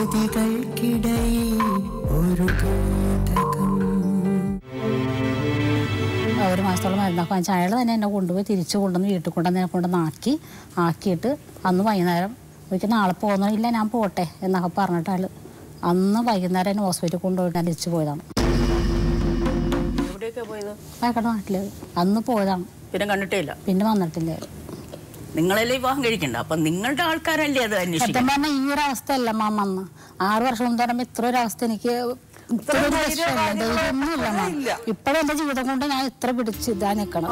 ഒരു മാസത്തോളം മരുന്നൊക്കെ വാങ്ങിച്ച് അയാൾ തന്നെ എന്നെ കൊണ്ടുപോയി തിരിച്ചു കൊണ്ടുവന്ന് വീട്ടിൽ കൊണ്ടുവന്ന് ആക്കിയിട്ട് അന്ന് വൈകുന്നേരം എനിക്ക് നാളെ പോകുന്നില്ല ഞാൻ പോട്ടെ എന്നൊക്കെ പറഞ്ഞിട്ട് അയാൾ അന്ന് വൈകുന്നേരം എന്നെ ഹോസ്പിറ്റലിൽ കൊണ്ടുപോയിട്ട് ഞാൻ തിരിച്ചു പോയതാണ്. അയാളുടെ നാട്ടില് അന്ന് പോയതാണ്. പിന്നെ കണ്ടിട്ടേ ഇല്ല, പിന്നെ വന്നിട്ടില്ല. നിങ്ങളല്ലേ വിവാഹം കഴിക്കണ്ട, അപ്പൊ നിങ്ങളുടെ ആൾക്കാരല്ലേ അത് അന്വേഷിക്കും. സത്യം പറഞ്ഞാൽ ഈ ഒരു അവസ്ഥ അല്ല മാമ അന്ന് 6 വർഷം മുമ്പ് പറയുമ്പോ ഇത്ര ഒരു അവസ്ഥ എനിക്ക് ഇപ്പോഴും എന്റെ ജീവിതം കൊണ്ട് ഞാൻ ഇത്ര പിടിച്ച് ഇതാ നിക്കണം.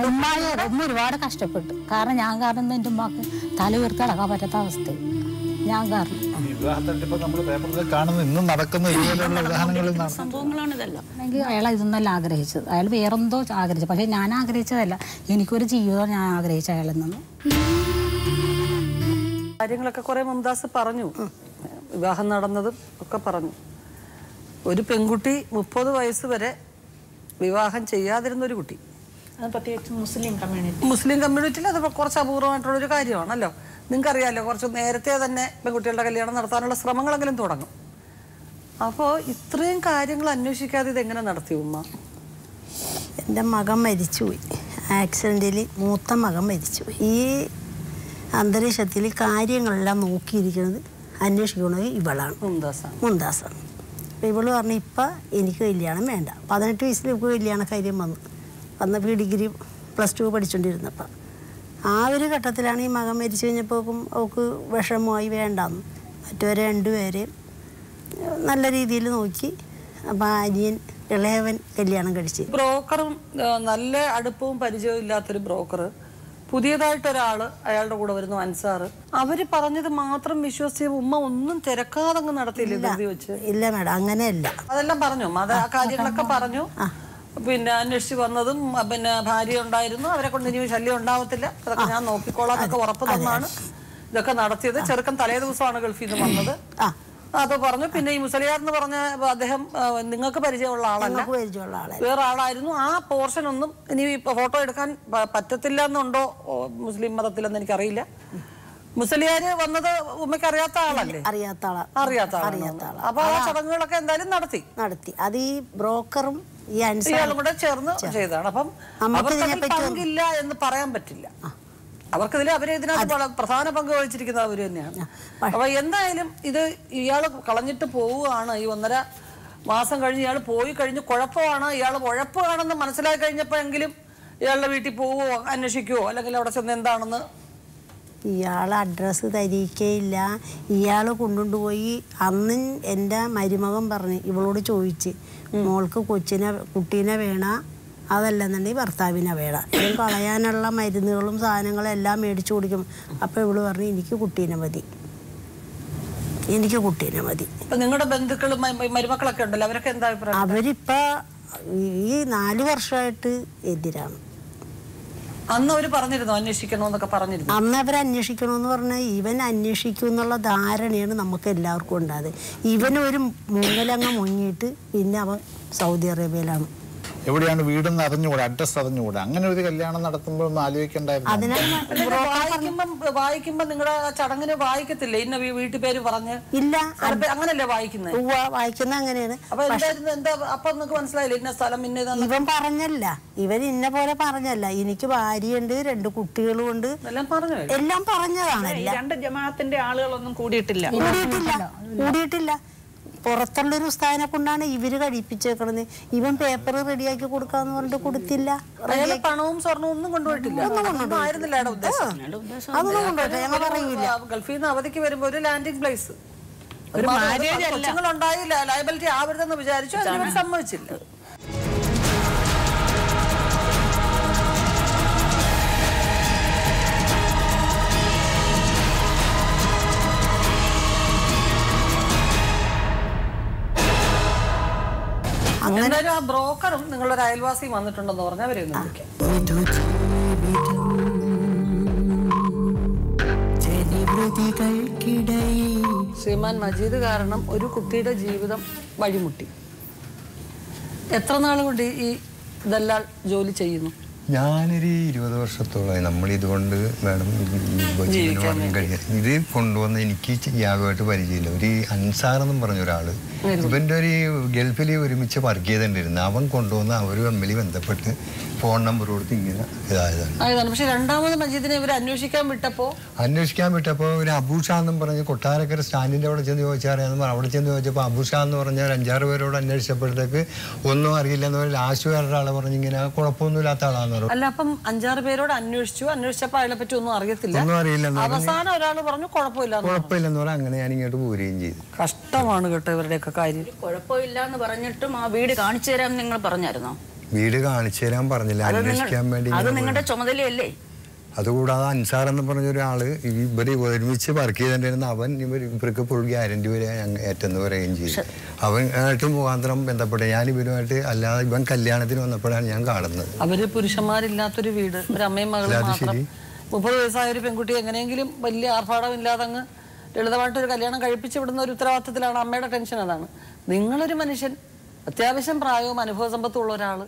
ഉമ്മ ഒരുപാട് കഷ്ടപ്പെട്ടു. കാരണം ഞാൻ കാരണം എന്റെ ഉമ്മക്ക് തല ഉയർത്തി അടക്കാൻ പറ്റാത്ത അവസ്ഥ ഞാൻ കാരണം. അയാൾ ഇതൊന്നല്ല ആഗ്രഹിച്ചത്, അയാൾ വേറെന്തോ ആഗ്രഹിച്ചു. പക്ഷെ ഞാൻ ആഗ്രഹിച്ചതല്ല, എനിക്കൊരു ജീവിതം ഞാൻ ആഗ്രഹിച്ച അയാളിൽ നിന്ന്. കാര്യങ്ങളൊക്കെ കുറെ മുംതാസ് പറഞ്ഞു, വിവാഹം നടന്നതും ഒക്കെ പറഞ്ഞു. ഒരു പെൺകുട്ടി 30 വയസ്സ് വരെ വിവാഹം ചെയ്യാതിരുന്നൊരു കുട്ടി, മുസ്ലിം കമ്മ്യൂണിറ്റിയിൽ അത് കുറച്ച് അപൂർവമായിട്ടുള്ളൊരു കാര്യമാണല്ലോ. നിങ്ങൾക്കറിയാമല്ലോ, കുറച്ച് നേരത്തെ തന്നെ പെൺകുട്ടികളുടെ കല്യാണം നടത്താനുള്ള ശ്രമങ്ങളെങ്കിലും തുടങ്ങും. അപ്പോൾ ഇത്രയും കാര്യങ്ങൾ അന്വേഷിക്കാതെ ഇതെങ്ങനെ നടത്തി ഉമ്മ? എൻ്റെ മകൻ മരിച്ചുപോയി, ആക്സിഡൻറ്റിൽ മൂത്ത മകൻ മരിച്ചുപോയി. ഈ അന്തരീക്ഷത്തിൽ കാര്യങ്ങളെല്ലാം നോക്കിയിരിക്കുന്നത് അന്വേഷിക്കുന്നത് ഇവളാണ്, മുംതാസാണ്. അപ്പോൾ ഇവള് പറഞ്ഞു ഇപ്പം എനിക്ക് കല്യാണം വേണ്ട. 18 വയസ്സിൽ ഇപ്പോൾ കല്യാണ കാര്യം വന്നപ്പോൾ ഡിഗ്രി +2 പഠിച്ചുകൊണ്ടിരുന്നപ്പോൾ ആ ഒരു ഘട്ടത്തിലാണ് ഈ മകൻ മരിച്ചു കഴിഞ്ഞപ്പോഴേക്കും അവൾക്ക് വിഷമമായി വേണ്ടാന്ന്. മറ്റവരെ 2 പേരെയും നല്ല രീതിയിൽ നോക്കി. അപ്പം അനിയൻ ഇളയവൻ കല്യാണം കഴിച്ച്. ബ്രോക്കറും നല്ല അടുപ്പവും പരിചയവും ഇല്ലാത്തൊരു ബ്രോക്കർ പുതിയതായിട്ടൊരാള് അയാളുടെ കൂടെ വരുന്നു, അൻസാർ. അവര് പറഞ്ഞത് മാത്രം വിശ്വസിച്ച് ഉമ്മ ഒന്നും തിരക്കാതെ അങ്ങ് നടത്തിയില്ല വെച്ച്? ഇല്ല മേഡം, അങ്ങനെയല്ല. അതെല്ലാം പറഞ്ഞു, അത് ആ കാര്യങ്ങളൊക്കെ പറഞ്ഞു. പിന്നെ അന്വേഷിച്ച് വന്നതും പിന്നെ ഭാര്യ ഉണ്ടായിരുന്നു, അവരെ കൊണ്ട് ഇനി ശല്യം ഉണ്ടാവത്തില്ല, അതൊക്കെ ഞാൻ നോക്കിക്കോളാം എന്നൊക്കെ ഉറപ്പ് തന്നാണ് ഇതൊക്കെ നടത്തിയത്. ചെറുക്കൻ തലേ ദിവസമാണ് ഗൾഫിൽ നിന്ന് വന്നത്, അത് പറഞ്ഞു. പിന്നെ ഈ മുസലിയാർ എന്ന് പറഞ്ഞ അദ്ദേഹം നിങ്ങൾക്ക് പരിചയമുള്ള ആളല്ല, വേറെ ആളായിരുന്നു. ആ പോർഷൻ ഒന്നും ഇനി ഫോട്ടോ എടുക്കാൻ പറ്റത്തില്ല എന്നുണ്ടോ മുസ്ലിം മതത്തിലെന്ന് എനിക്കറിയില്ല. മുസലിയാര് വന്നത് ഉമ്മയ്ക്ക് അറിയാത്ത ആളല്ലേ? അറിയാത്ത ആളാണ്. അപ്പൊ ആ ചടങ്ങുകളൊക്കെ എന്തായാലും നടത്തി. അത് ഈ ബ്രോക്കറും ഇയാളും കൂടെ ചേർന്ന് ചെയ്തതാണ്. അപ്പം അവർക്ക് പങ്കില്ല എന്ന് പറയാൻ പറ്റില്ല. അവർക്കിതിൽ ഇതിനകത്ത് പ്രധാന പങ്ക് വഹിച്ചിരിക്കുന്നത് അവർ തന്നെയാണ്. അപ്പൊ എന്തായാലും ഇത് ഇയാൾ കളഞ്ഞിട്ട് പോവുകയാണ്. ഈ 1.5 മാസം കഴിഞ്ഞ് ഇയാൾ പോയി കഴിഞ്ഞ് കുഴപ്പമാണ്, ഇയാൾ ഉഴപ്പാണെന്ന് മനസ്സിലാക്കി കഴിഞ്ഞപ്പോഴെങ്കിലും ഇയാളുടെ വീട്ടിൽ പോവുമോ, അന്വേഷിക്കുവോ, അല്ലെങ്കിൽ അവിടെ ചെന്ന് എന്താണെന്ന്? ഇയാൾ അഡ്രസ്സ് തരികയില്ല. ഇയാൾ കൊണ്ടുപോയി അന്ന് എൻ്റെ മരുമകൻ പറഞ്ഞ് ഇവളോട് ചോദിച്ച് മോൾക്ക് കുട്ടീനെ വേണ, അതല്ലെന്നുണ്ടെങ്കിൽ ഭർത്താവിനെ വേണം. ഇത് കളയാനുള്ള മരുന്നുകളും സാധനങ്ങളും എല്ലാം മേടിച്ചു കൊടുക്കും. അപ്പോൾ ഇവള് പറഞ്ഞു എനിക്ക് കുട്ടീനെ മതി. നിങ്ങളുടെ ബന്ധുക്കളും മരുമക്കളൊക്കെ ഉണ്ടല്ലോ, അവരൊക്കെ എന്താ അഭിപ്രായം? അവരിപ്പോ ഈ 4 വർഷമായിട്ട് എതിരാണ്. അന്ന് അവര് പറഞ്ഞിരുന്നു അന്വേഷിക്കണോന്നൊക്കെ പറഞ്ഞിരുന്നു. അന്ന് അവർ അന്വേഷിക്കണമെന്ന് പറഞ്ഞാൽ ഇവൻ അന്വേഷിക്കും എന്നുള്ള ധാരണയാണ് നമുക്ക് എല്ലാവർക്കും ഉണ്ടായത്. ഇവനൊരു മുങ്ങലങ്ങ് മുങ്ങിയിട്ട് പിന്നെ അവൻ സൗദി അറേബ്യയിലാണ്. എവിടെയാണ് വീടെന്ന് അറിഞ്ഞുകൂടാ, അഡ്രസ് അറിഞ്ഞുകൂടാ. അങ്ങനെ ഒരു കല്യാണം നടത്തുമ്പോൾ ഒന്ന് ആലോചിക്കണ്ടായിരുന്നു. വായിക്കുമ്പോ നിങ്ങളുടെ ചടങ്ങിന് വായിക്കത്തില്ലേ ഇന്ന വീട്ടു പേര് പറഞ്ഞ്? ഇല്ല, അങ്ങനല്ലേ വായിക്കുന്നത്? വായിക്കുന്ന അങ്ങനെയാണ്. അപ്പൊ അപ്പൊ നിങ്ങക്ക് മനസ്സിലായില്ലേ ഇന്ന സ്ഥലം ഇന്ന? ഇവൻ പറഞ്ഞല്ല, ഇവൻ ഇന്ന പോലെ പറഞ്ഞല്ല. എനിക്ക് ഭാര്യയുണ്ട്, 2 കുട്ടികളും ഉണ്ട്, എല്ലാം പറഞ്ഞതാണ്. 2 ജമാഅത്തിന്റെ ആളുകളൊന്നും കൂടിയിട്ടില്ല. പുറത്തുള്ളൊരു ഉസ്താദിനെ കൊണ്ടാണ് ഇവര് കഴിപ്പിച്ചേക്കണത്. ഇവൻ പേപ്പർ റെഡിയാക്കി കൊടുക്കാന്ന് പറഞ്ഞിട്ട് കൊടുത്തില്ല. പണവും സ്വർണവും ഒന്നും കൊണ്ടുപോയിട്ടില്ല. അതൊന്നും കൊണ്ടുപോയില്ല, ഞങ്ങൾ പറയൂല. ഗൾഫിൽ നിന്ന് അവധിക്ക് വരുമ്പോ ഒരു ലാൻഡിംഗ് പ്ലേസ്, കൊച്ചുങ്ങളുണ്ടായി ലയബിലിറ്റി ആവരുതെന്ന് വിചാരിച്ചു, അതിന് സമ്മതിച്ചില്ല. അങ്ങനെ ആ ബ്രോക്കറും നിങ്ങളൊരു അയൽവാസിയും വന്നിട്ടുണ്ടെന്ന് പറഞ്ഞാൽ അവരെ ഒന്ന് വിളിക്കാം. ശ്രീമാൻ മജീദ് കാരണം ഒരു കുട്ടിയുടെ ജീവിതം വഴിമുട്ടി. എത്ര നാൾ കൊണ്ട് ഈ ദല്ലാൾ ജോലി ചെയ്യുന്നു? ഞാനൊരു 20 വർഷത്തോളമായി നമ്മളിതുകൊണ്ട് മാഡം ജീവനോളം കഴിയാൻ ഇത് കൊണ്ടുവന്ന് എനിക്ക് യാഗമായിട്ട് പരിചയമില്ല. ഒരു അൻസാർ എന്നും പറഞ്ഞ ഒരാള് ഇവന്റെ ഒരു ഗൾഫിൽ ഒരുമിച്ച് വർക്ക് ചെയ്തിട്ടുണ്ടായിരുന്നു. അവൻ കൊണ്ടുവന്ന് അവർ തമ്മിൽ ബന്ധപ്പെട്ട് ഫോൺ നമ്പർ കൊടുത്ത് ഇങ്ങനെ ഇതായതാണ്. പക്ഷെ രണ്ടാമത് മജീദിനെ ഇവർ അന്വേഷിക്കാൻ വിട്ടപ്പോ ഒരു അബൂഷാ എന്നും പറഞ്ഞ് കൊട്ടാരക്കര സ്റ്റാൻഡിന്റെ അവിടെ ചെന്ന് ചോദിച്ചാൽ അവിടെ ചെന്ന് ചോദിച്ചപ്പോൾ അബൂഷാ എന്ന് പറഞ്ഞ ഒരു 5-6 പേരോട് അന്വേഷിച്ചപ്പോഴത്തേക്ക് ഒന്നും അറിയില്ലെന്ന് പറഞ്ഞാൽ ലാസ്റ്റ് വേറൊരാളെ പറഞ്ഞ് ഇങ്ങനെ കുഴപ്പമൊന്നുമില്ലാത്ത ആളാന്ന്. അല്ല, അപ്പം 5-6 പേരോട് അന്വേഷിച്ചപ്പോ അയാളെ പറ്റി ഒന്നും അറിയില്ല. അവസാനം ഒരാൾ പറഞ്ഞു കുഴപ്പമില്ലെന്ന് പറഞ്ഞാൽ അങ്ങനെ ഞാൻ ഇങ്ങോട്ട് പോരുകയും ചെയ്തു. കഷ്ടമാണ് കേട്ടോ ഇവരുടെയൊക്കെ കാര്യം. കുഴപ്പമില്ല എന്ന് പറഞ്ഞിട്ടും ആ വീട് കാണിച്ചു തരാൻ നിങ്ങൾ പറഞ്ഞായിരുന്നോ? വീട് കാണിച്ചു തരാൻ പറഞ്ഞില്ല, അന്വേഷിക്കാൻ വേണ്ടി. അത് നിങ്ങളുടെ ചുമതലയല്ലേ? അതുകൂടാതെ അൻസാർ എന്ന് പറഞ്ഞ ഒരാള് ഇവര് ഒരുമിച്ച് വർക്ക് ചെയ്തിട്ടുണ്ടായിരുന്ന അവൻ ഇവർക്ക് ഫുൾ ഗ്യാരണ്ടി വരെ ഏറ്റെന്ന് പറയുകയും ചെയ്തു. അവനായിട്ട് മുഖാന്തരം ബന്ധപ്പെട്ട് ഞാൻ ഇവരുമായിട്ട് അല്ലാതെ ഇവൻ കല്യാണത്തിന് വന്നപ്പോഴാണ് ഞാൻ കാണുന്നത്. അവര് പുരുഷന്മാരില്ലാത്തൊരു വീട്, ഒരു അമ്മയും മകളും മാത്രം. 30 വയസ്സായ ഒരു പെൺകുട്ടി എങ്ങനെയെങ്കിലും വലിയ ആർഭാടമില്ലാതെ അങ്ങ് ലളിതമായിട്ടൊരു കല്യാണം കഴിപ്പിച്ച് വിടുന്ന ഒരു ഉത്തരവാദിത്തത്തിലാണ് അമ്മയുടെ ടെൻഷൻ. അതാണ്. നിങ്ങളൊരു മനുഷ്യൻ, അത്യാവശ്യം പ്രായവും അനുഭവ സമ്പത്തും ഉള്ള ഒരാള്